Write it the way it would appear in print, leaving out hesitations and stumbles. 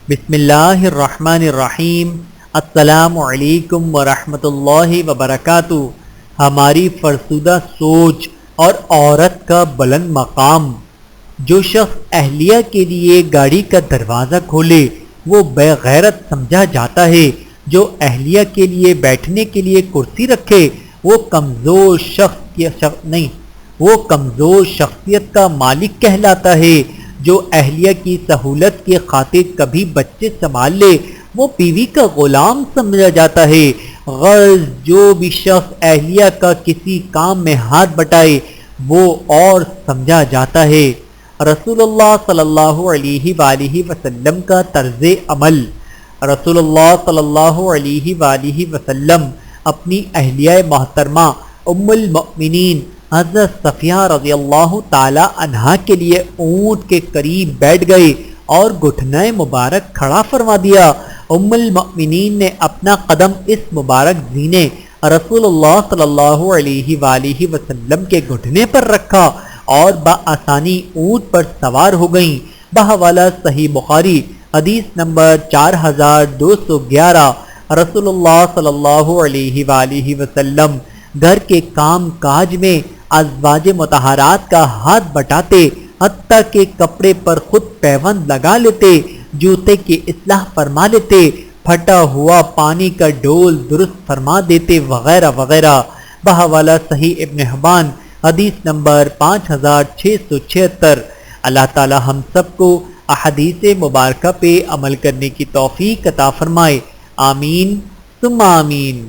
بسم اللہ الرحمن الرحیم۔ السلام علیکم ورحمۃ اللہ وبرکاتہ۔ ہماری فرسودہ سوچ اور عورت کا بلند مقام۔ جو شخص اہلیہ کے لیے گاڑی کا دروازہ کھولے وہ بے غیرت سمجھا جاتا ہے۔ جو اہلیہ کے لیے بیٹھنے کے لیے کرسی رکھے وہ کمزور شخصیت کا مالک کہلاتا ہے۔ جو اہلیہ کی سہولت کی خاطر کبھی بچے سنبھال لے وہ بیوی کا غلام سمجھا جاتا ہے۔ غرض جو بھی شخص اہلیہ کا کسی کام میں ہاتھ بٹائے وہ اور سمجھا جاتا ہے۔ رسول اللہ صلی اللہ علیہ وآلہ وسلم کا طرز عمل۔ رسول اللہ صلی اللہ علیہ وآلہ وسلم اپنی اہلیہ محترمہ ام المؤمنین حضرت صفیہ رضی اللہ تعالی عنہا کے لیے اونٹ کے قریب بیٹھ گئے اور گھٹنہ مبارک کھڑا فرما دیا۔ ام المؤمنین نے اپنا قدم اس مبارک زینے رسول اللہ صلی اللہ علیہ وآلہ وسلم کے گھٹنے پر رکھا اور بآسانی اونٹ پر سوار ہو گئیں۔ بحوالہ صحیح بخاری حدیث نمبر 4211۔ رسول اللہ صلی اللہ علیہ وآلہ وسلم گھر کے کام کاج میں ازواج مطہرات کا ہاتھ بٹاتے، حتیٰ کہ کپڑے پر خود پیوند لگا لیتے، جوتے کی اصلاح فرما لیتے، پھٹا ہوا پانی کا ڈول درست فرما دیتے وغیرہ وغیرہ۔ بحوالہ صحیح ابن حبان حدیث نمبر 5676۔ اللہ تعالی ہم سب کو احادیث مبارکہ پہ عمل کرنے کی توفیق عطا فرمائے، آمین ثم آمین۔